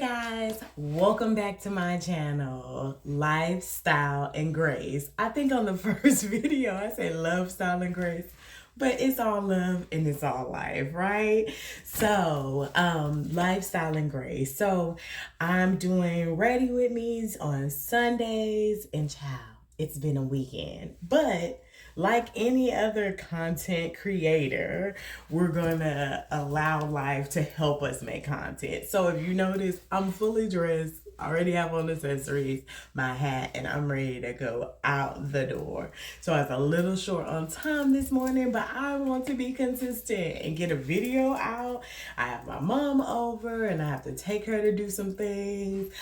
guys, welcome back to my channel, Lifestyle and Grace. I think on the first video I said love, style, and grace, but it's all love and it's all life, right? So, lifestyle and grace. So, I'm doing Ready With Me's on Sundays, and child, it's been a weekend, but like any other content creator, we're gonna allow life to help us make content. So if you notice, I'm fully dressed, I already have on accessories, my hat, and I'm ready to go out the door. So I was a little short on time this morning, but I want to be consistent and get a video out. I have my mom over and I have to take her to do some things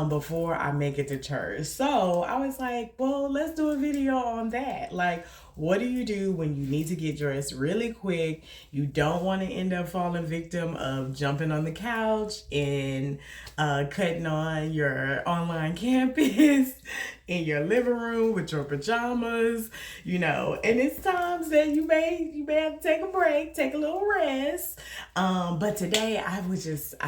before I make it to church. So I was like, well, let's do a video on that. Like, what do you do when you need to get dressed really quick? You don't want to end up falling victim of jumping on the couch and cutting on your online campus in your living room with your pajamas, and it's times that you may have to take a break, take a little rest. But today I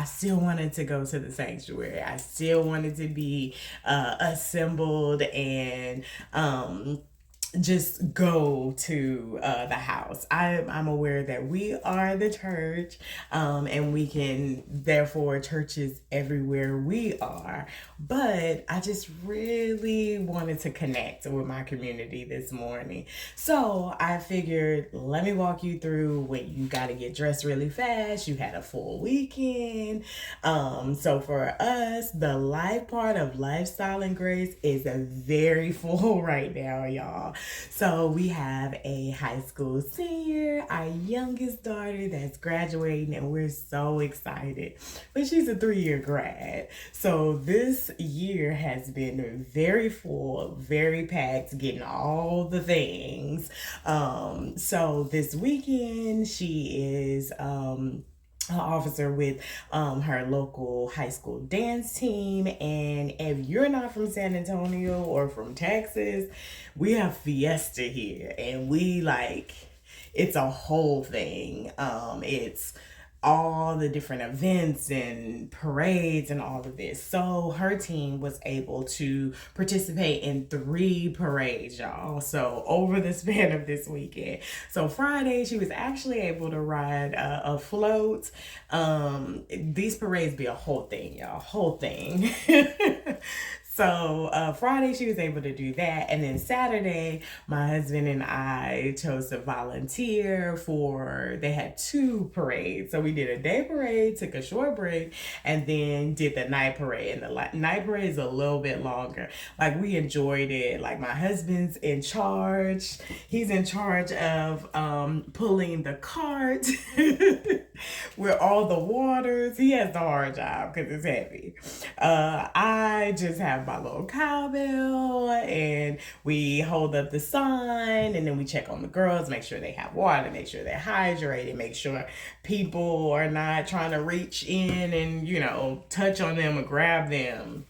still wanted to go to the sanctuary. I still wanted to be assembled and just go to the house. I'm aware that we are the church, and we can, therefore, churches everywhere we are. But I just really wanted to connect with my community this morning. So I figured, let me walk you through when you got to get dressed really fast. You had a full weekend. So for us, the life part of Lifestyle and Grace is a very full right now, y'all. So we have a high school senior, our youngest daughter that's graduating, and we're so excited. But she's a 3-year grad. So this year has been very full, very packed, getting all the things. So this weekend she is officer with her local high school dance team. And if you're not from San Antonio or from Texas, we have Fiesta here, and it's a whole thing. It's all the different events and parades and all of this. So her team was able to participate in 3 parades, y'all. So over the span of this weekend. So Friday, she was actually able to ride a float. These parades be a whole thing, y'all. Whole thing. So Friday she was able to do that, and then Saturday my husband and I chose to volunteer for, they had 2 parades. So we did a day parade, took a short break, and then did the night parade. And the night parade is a little bit longer. Like, we enjoyed it. Like, my husband's in charge. He's in charge of pulling the cart with all the waters. He has the hard job because it's heavy. I just have my little cowbell, and we hold up the sign, and then we check on the girls, make sure they have water, make sure they're hydrated, make sure people are not trying to reach in and, touch on them or grab them.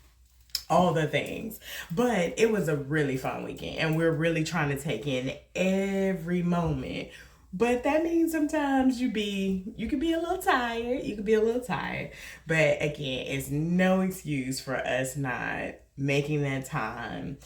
All the things. But it was a really fun weekend, and we're really trying to take in every moment. But that means sometimes you could be a little tired. You could be a little tired. But again, it's no excuse for us not making that time,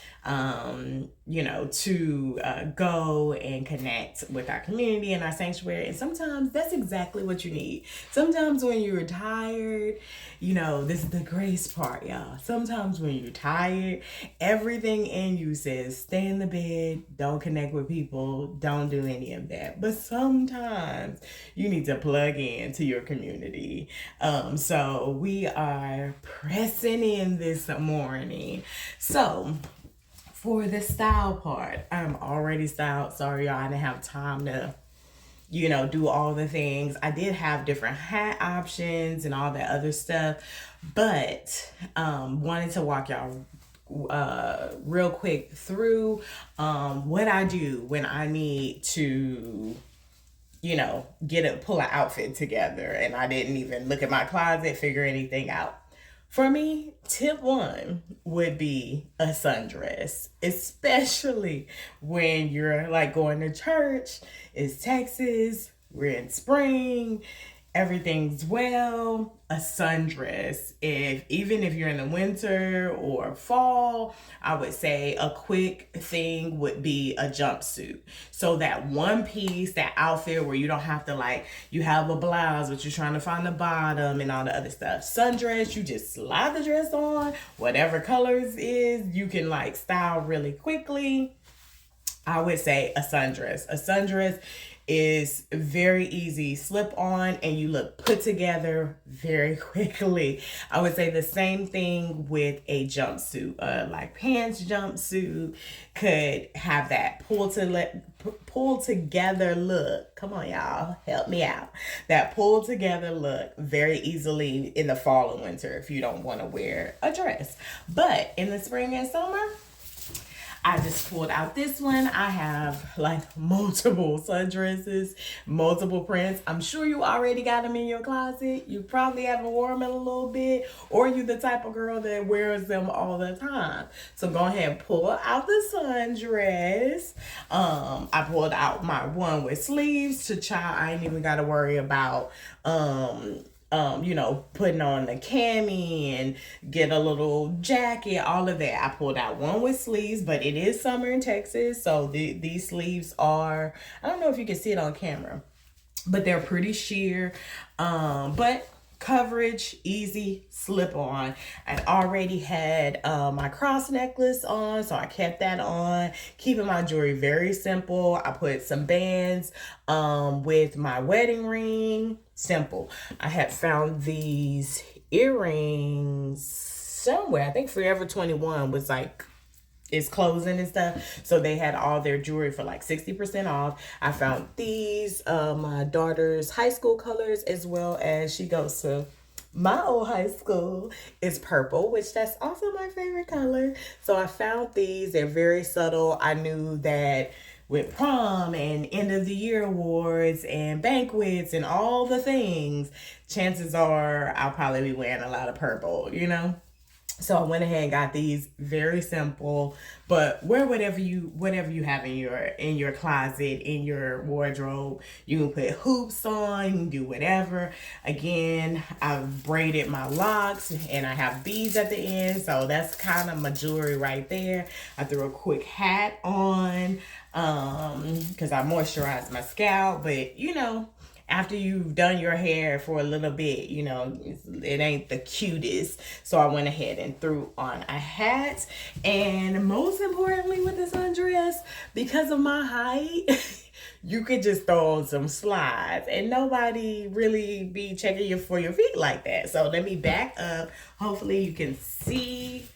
to go and connect with our community and our sanctuary. And sometimes that's exactly what you need. Sometimes when you're tired, this is the grace part, y'all. Sometimes when you're tired, everything in you says, stay in the bed, don't connect with people, don't do any of that. But sometimes you need to plug in to your community. So we are pressing in this morning. So for the style part, I'm already styled. Sorry, y'all, I didn't have time to do all the things. I did have different hat options and all that other stuff, but wanted to walk y'all real quick through what I do when I need to pull an outfit together and I didn't even look at my closet, figure anything out. For me, tip 1 would be a sundress, especially when you're like going to church. It's Texas, we're in spring, everything's well, a sundress. Even if you're in the winter or fall, I would say a quick thing would be a jumpsuit. So that one piece, that outfit where you don't have to, like, you have a blouse but you're trying to find the bottom and all the other stuff. Sundress, you just slide the dress on, whatever colors is, you can like style really quickly. I would say a sundress. A sundress is very easy slip on and you look put together very quickly. I would say the same thing with a jumpsuit. Like pants jumpsuit could have that pull together look. Come on, y'all, help me out. That pull together look very easily in the fall and winter if you don't want to wear a dress. But in the spring and summer, I just pulled out this one. I have like multiple sundresses, multiple prints. I'm sure you already got them in your closet. You probably haven't worn them in a little bit, or you the type of girl that wears them all the time. So go ahead and pull out the sundress. I pulled out my one with sleeves to child. I ain't even got to worry about putting on the cami and get a little jacket, all of that. I pulled out one with sleeves, but it is summer in Texas, so these sleeves are, I don't know if you can see it on camera, but they're pretty sheer, but coverage, easy, slip on. I already had my cross necklace on, so I kept that on, keeping my jewelry very simple. I put some bands with my wedding ring, simple. I had found these earrings somewhere. I think Forever 21 was like, it's closing and stuff, so they had all their jewelry for like 60% off. I found these, my daughter's high school colors, as well as she goes to my old high school is purple, which that's also my favorite color. So I found these. They're very subtle. I knew that with prom and end of the year awards and banquets and all the things, chances are I'll probably be wearing a lot of purple, you know? So I went ahead and got these, very simple, but wear whatever you have in your closet, in your wardrobe. You can put hoops on, you can do whatever. Again, I've braided my locks and I have beads at the end, so that's kind of my jewelry right there. I threw a quick hat on because I moisturized my scalp, but after you've done your hair for a little bit, it ain't the cutest. So I went ahead and threw on a hat. And most importantly with this undress, because of my height, you could just throw on some slides and nobody really be checking you for your feet like that. So let me back up. Hopefully you can see,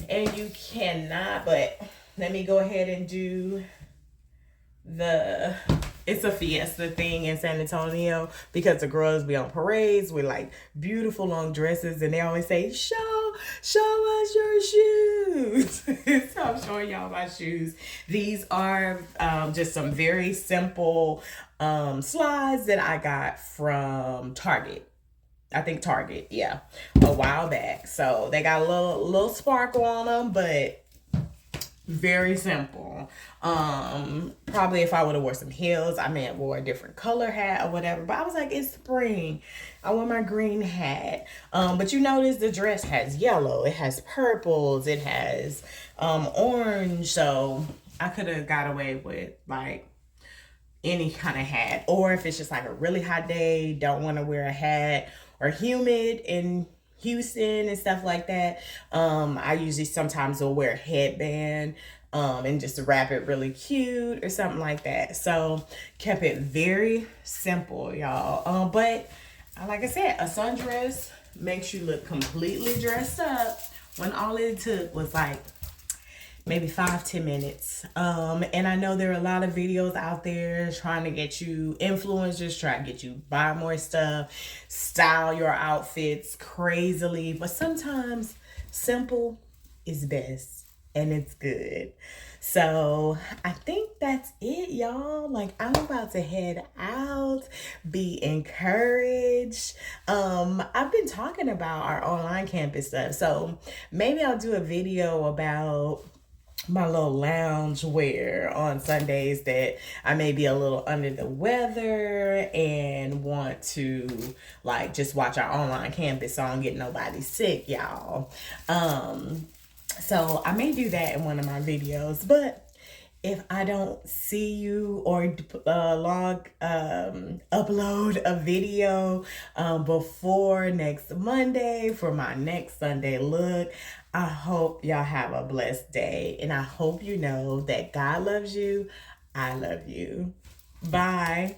and you cannot, but let me go ahead and do it's a fiesta thing in San Antonio, because the girls be on parades with like beautiful long dresses and they always say, show us your shoes. So I'm showing y'all my shoes. These are just some very simple slides that I got from Target. I think Target, yeah, a while back. So they got a little sparkle on them, but very simple. Probably if I would have wore some heels, I may have wore a different color hat or whatever, but I was like, it's spring, I wore my green hat. But you notice the dress has yellow, it has purples, it has orange, so I could have got away with like any kind of hat. Or if it's just like a really hot day, don't want to wear a hat, or humid in Houston and stuff like that, I usually sometimes will wear a headband and just wrap it really cute or something like that. So kept it very simple, y'all. But like I said, a sundress makes you look completely dressed up when all it took was like maybe 5-10 minutes. And I know there are a lot of videos out there trying to get you, influencers trying to get you buy more stuff, style your outfits crazily, but sometimes simple is best and it's good. So I think that's it, y'all. Like, I'm about to head out. Be encouraged. I've been talking about our online campus stuff, so maybe I'll do a video about my little lounge wear on Sundays that I may be a little under the weather and want to like just watch our online campus so I don't get nobody sick, y'all. So I may do that in one of my videos, but if I don't see you or upload a video before next Monday for my next Sunday look, I hope y'all have a blessed day. And I hope you know that God loves you. I love you. Bye.